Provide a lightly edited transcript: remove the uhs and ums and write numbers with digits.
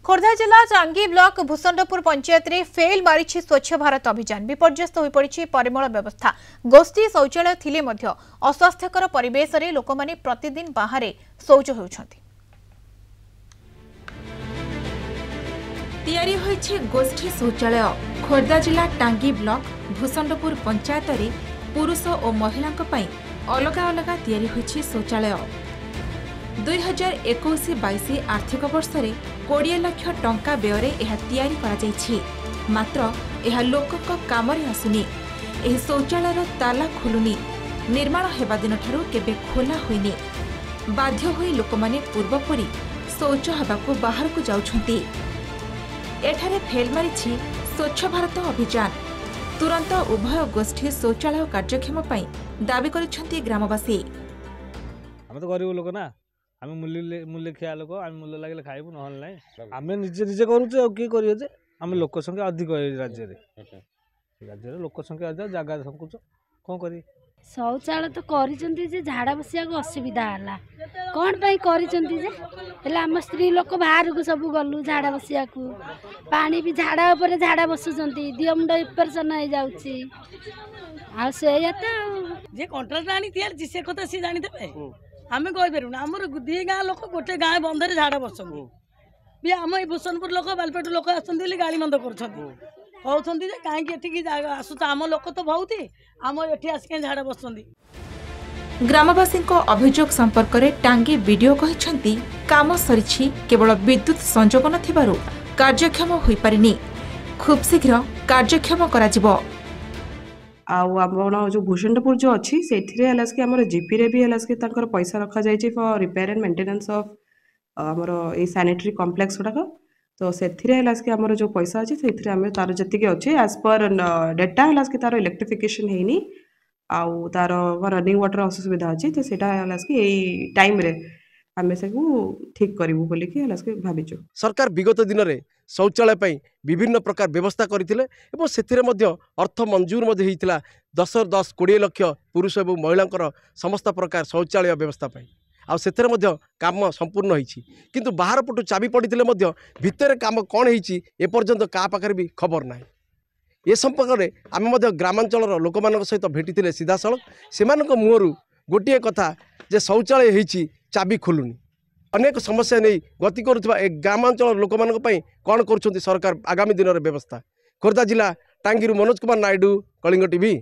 खोर्धा जिला टांगी ब्लॉक भूषंडपुर पंचायत रे फेल मारी स्वच्छ भारत अभियान विपर्यस्त हो पड़ी परिमल व्यवस्था गोष्ठी शौचालय थिले मध्य अस्वास्थ्यकर परिवेश रे लोक माने प्रतिदिन बाहर शौच होउछंती। तैयारी होइछे गोष्ठी शौचालय खोर्धा जिला टांगी ब्लॉक भूषंडपुर पंचायत रे पुरुष और महिला अलग अलग तैयारी होइछे शौचालय 2021-22 आर्थिक वर्ष में 20 लाख टंका व्यय यह तैयारी करा जाइछि। मात्र यह लोकक कामरे आसुनी। एही शौचालयर ताला खोलुनी। निर्माण हेबा दिन ठारू केबे खोला होइनी। बाध्य होई लोकमाने पूर्वपरी शौच हेबाकू बाहर को जाउछंती। एठारे फेल मारिछि स्वच्छ भारत अभियान। तुरंत उभय गोष्ठी शौचालय कार्यक्षम पई दाबी करिसंती ग्रामवासी। हम तो गरीब लोक ना, आम मूल्य खिया लोक, आम मूल्य लगे खाइबू ना आम निजे निजे करूँ किए करें। आम लोक संख्या अधिक राज्य राज्य लोक संख्या अधिक जगह संकुच कौन कर शौचालय तो झाड़ा बसिया असुविधा है कौन कर आम स्त्री लोक बाहर को सब गलु झाड़ा बसिया पानी भी झाड़ा उपर झाड़ा बसुंट दिह मुंड इन्फेक्शन हो जाऊँगी जे कंट्रोल आनी तैयारी से कथा सी जानीदे आम कहीपर आमर दी गाँ लोक गोटे गाँ बंधे झाड़ा बसुँ भी आम ये भूषणपुर लोक बालपेट लोक आसती गाड़ी बंद कहते कहीं आसुच आम लोक तो बहुत आम ये आसिक झाड़ा बसुँच। ग्रामवासी अभियोग संपर्क में टांगी वीडियो कहते काम सरी केवल विद्युत संजोग न कार्यक्षम हो पारिनी खूब शीघ्र कार्यक्षम करा जो भूषणपुर जो अच्छी से जीपी रे भी पैसा रखा जाए for repair and maintenance of आमर ये सैनिटरी कॉम्प्लेक्स गुड़ाक तो से आमर जो पैसा अच्छे से आम तार जी अच्छे एज पर डेटा है कि तार इलेक्ट्रिफिकेशन है आउ तार रनिंग वाटर असुविधा अच्छी तो यही टाइम रे आम से ठीक करूँ बोलिकी भाविचु। सरकार विगत दिन में शौचालय विभिन्न प्रकार व्यवस्था करथिले एवं सेथिरे मध्य अर्थ मंजूर मध्य होइतिला 10-20 लाख पुरुष और महिला समस्त प्रकार शौचालय व्यवस्था आ सेथिरे मध्य काम संपूर्ण होइछि किंतु बाहर पटु चाबी पड़िथिले मध्य भितर काम कौन होइछि ए पर्यंत का पाखरे भी खबर नाही। ए संपर्क में आम मध्य ग्रामांचल लोक मान सहित भेटिथिले सीधा सड़क से मुहरु गोटे कथा जे शौचालय होइछि चाबी खोलुनी अनेक समस्या नहीं गति करुवा ग्रामांचल लोक मान कौन कर सरकार आगामी दिन में व्यवस्था। खोर्धा जिला टांगी मनोज कुमार नायडू कलिंग टीवी।